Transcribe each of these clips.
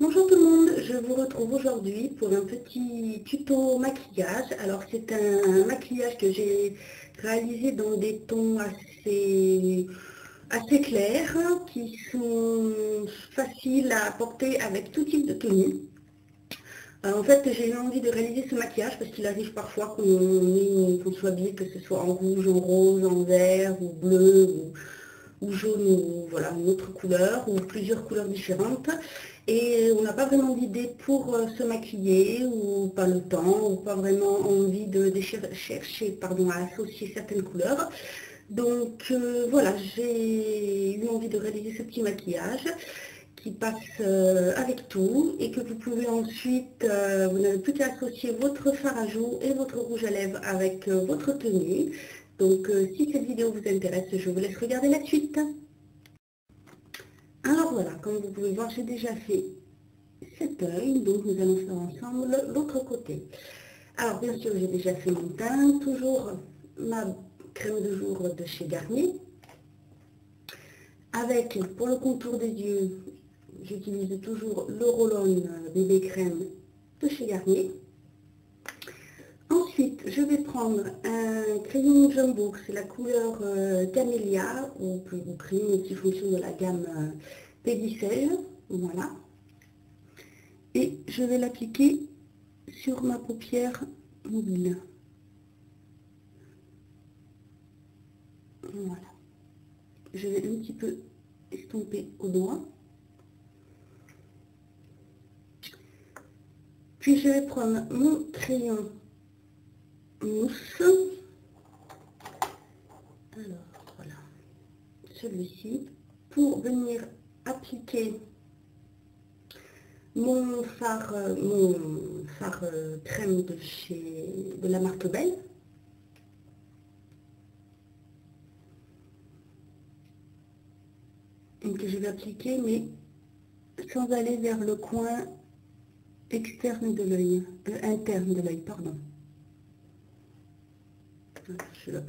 Bonjour tout le monde, je vous retrouve aujourd'hui pour un petit tuto maquillage. Alors c'est un maquillage que j'ai réalisé dans des tons assez clairs qui sont faciles à porter avec tout type de tenue. En fait, j'ai eu envie de réaliser ce maquillage parce qu'il arrive parfois qu'on soit habillé, que ce soit en rouge, en rose, en vert ou bleu ou jaune ou voilà, une autre couleur ou plusieurs couleurs différentes. Et on n'a pas vraiment d'idée pour se maquiller ou pas le temps ou pas vraiment envie de chercher pardon, à associer certaines couleurs. Donc voilà, j'ai eu envie de réaliser ce petit maquillage qui passe avec tout et que vous pouvez ensuite, vous n'avez plus qu'à associer votre fard à joues et votre rouge à lèvres avec votre tenue. Donc si cette vidéo vous intéresse, je vous laisse regarder la suite. Alors voilà, comme vous pouvez voir, j'ai déjà fait cet œil, donc nous allons faire ensemble l'autre côté. Alors bien sûr, j'ai déjà fait mon teint, toujours ma crème de jour de chez Garnier. Avec, pour le contour des yeux, j'utilise toujours le Roll-On bébé crème de chez Garnier. Ensuite, je vais prendre un crayon jumbo, c'est la couleur Camélia ou cream qui fonctionne de la gamme Peggy 16. Voilà. Et je vais l'appliquer sur ma paupière mobile. Voilà. Je vais un petit peu estomper au doigt. Puis je vais prendre mon crayon mousse. Alors, voilà. Celui-ci. Pour venir appliquer mon fard crème de la marque Belle. Et que je vais appliquer, mais sans aller vers le coin externe de l'œil, interne de l'œil, pardon.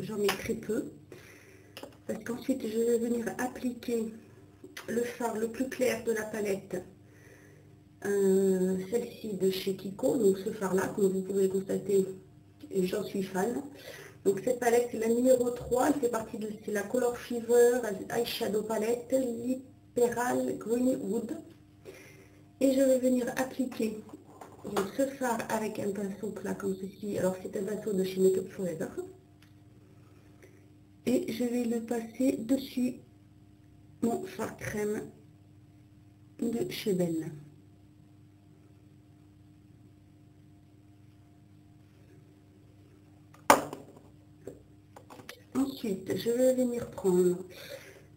J'en mets très peu, parce qu'ensuite je vais venir appliquer le fard le plus clair de la palette, celle-ci de chez Kiko, donc ce fard-là, comme vous pouvez le constater, j'en suis fan. Donc cette palette, c'est la numéro 3, elle fait partie de c'est la Color Fever Eyeshadow Palette Liberal Greenwood. Et je vais venir appliquer donc, ce fard avec un pinceau plat comme ceci. Alors c'est un pinceau de chez Makeup Forever. Et je vais le passer dessus mon fard crème de chez Belle. Ensuite, je vais venir prendre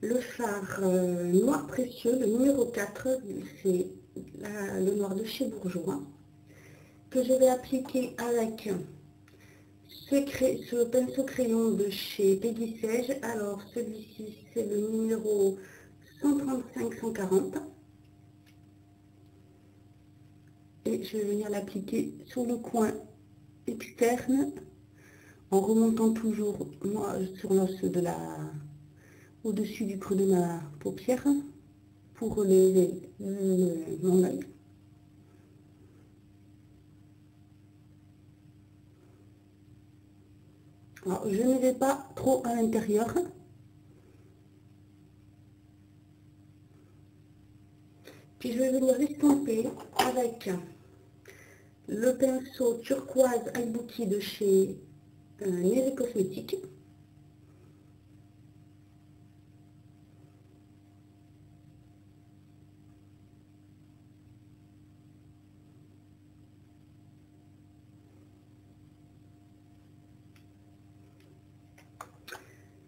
le fard noir précieux, le numéro 4, c'est le noir de chez Bourjois, que je vais appliquer avec ce pinceau crayon de chez Peggy 16. Alors celui-ci, c'est le numéro 135-140. Et je vais venir l'appliquer sur le coin externe en remontant toujours moi sur l'os de au-dessus du creux de ma paupière pour relever mon œil. Alors, je ne vais pas trop à l'intérieur. Puis je vais venir estomper avec le pinceau turquoise Ibuki de chez Neve Cosmetics.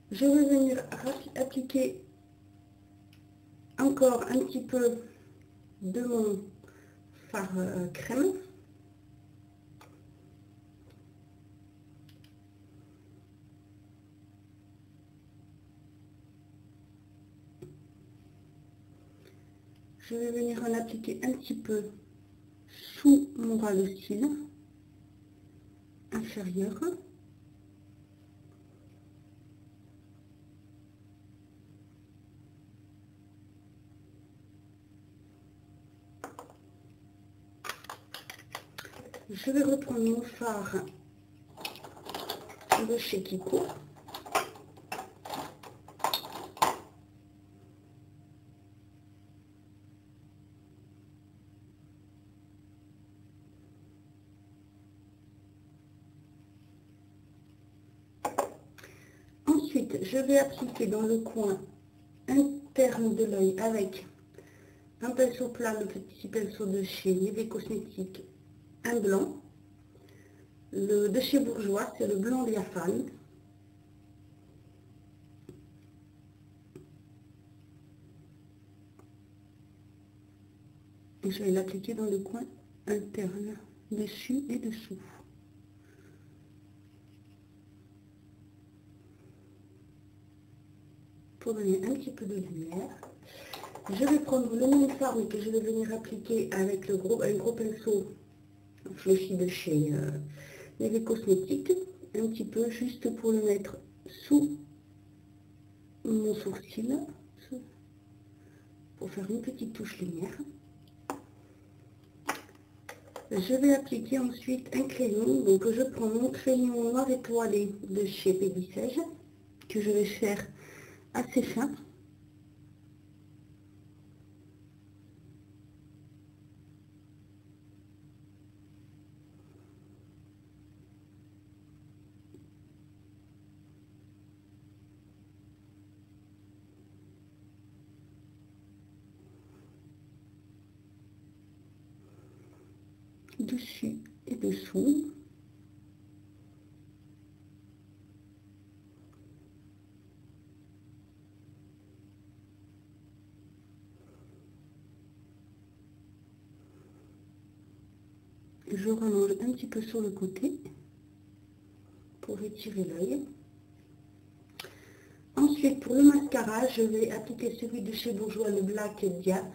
Je vais venir appliquer encore un petit peu de mon fard crème. Je vais venir en appliquer un petit peu sous mon ras de cils inférieur. Je vais reprendre mon fard de chez Kiko. Ensuite, je vais appliquer dans le coin interne de l'œil avec un pinceau plat, le petit pinceau de chez Nivea Cosmétiques, un blanc. Le de chez Bourjois, c'est le blanc diaphane. Et je vais l'appliquer dans le coin interne, dessus et dessous. Pour donner un petit peu de lumière. Je vais prendre le même fard que je vais venir appliquer avec un gros pinceau fléchi de chez Nivea Cosmétiques, un petit peu juste pour le mettre sous mon sourcil, pour faire une petite touche lumière. Je vais appliquer ensuite un crayon, donc je prends mon crayon noir étoilé de chez Pégissège, que je vais faire assez fin. Dessus et dessous. Je rallonge un petit peu sur le côté pour étirer l'œil. Ensuite, pour le mascara, je vais appliquer celui de chez Bourjois, le Black Dias.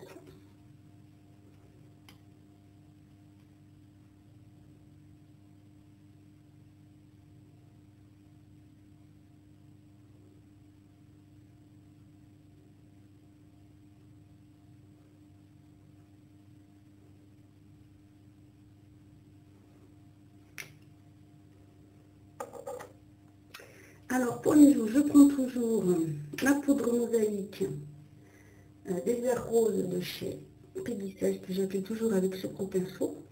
Alors, pour les joues, je prends toujours la poudre mosaïque des verres roses de chez Pégissège, que j'applique toujours avec ce gros pinceau.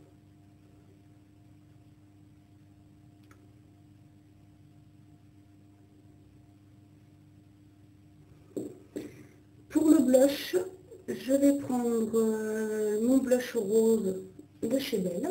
Pour le blush, je vais prendre mon blush rose de chez Belle.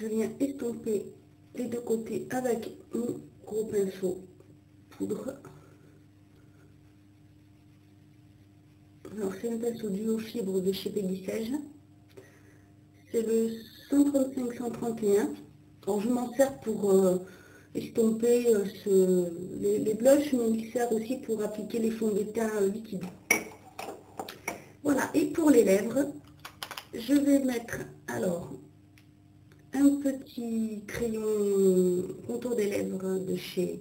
Je viens estomper les deux côtés avec mon gros pinceau poudre. Alors c'est un pinceau duo fibre de chez Pégissège. C'est le 135-131. Alors je m'en sers pour estomper les blushs, mais il sert aussi pour appliquer les fonds de teint liquides. Voilà, et pour les lèvres, je vais mettre alors un petit crayon contour des lèvres de chez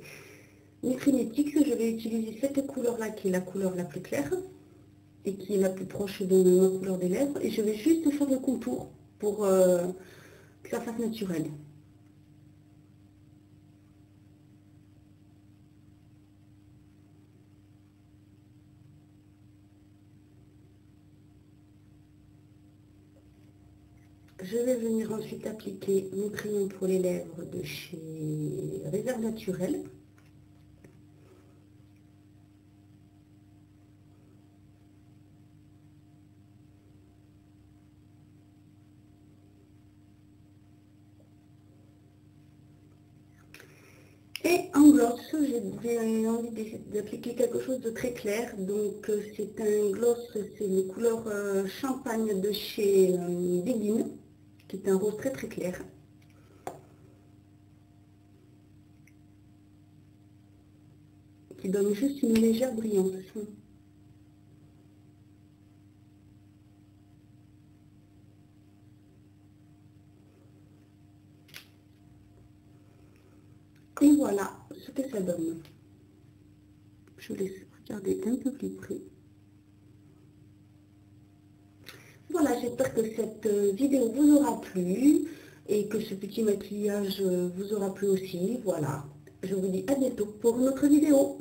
Nutrinetics. Je vais utiliser cette couleur-là qui est la couleur la plus claire et qui est la plus proche de ma couleur des lèvres. Et je vais juste faire le contour pour que ça fasse naturel. Je vais venir ensuite appliquer mon crayon pour les lèvres de chez Réserve Naturelle. Et en gloss, j'ai envie d'appliquer quelque chose de très clair. Donc c'est un gloss, c'est une couleur champagne de chez Begin, qui est un rose très très clair. Qui donne juste une légère brillance. voilà ce que ça donne. Je vous laisse regarder un peu plus près. Voilà, j'espère que cette vidéo vous aura plu et que ce petit maquillage vous aura plu aussi. Voilà, je vous dis à bientôt pour une autre vidéo.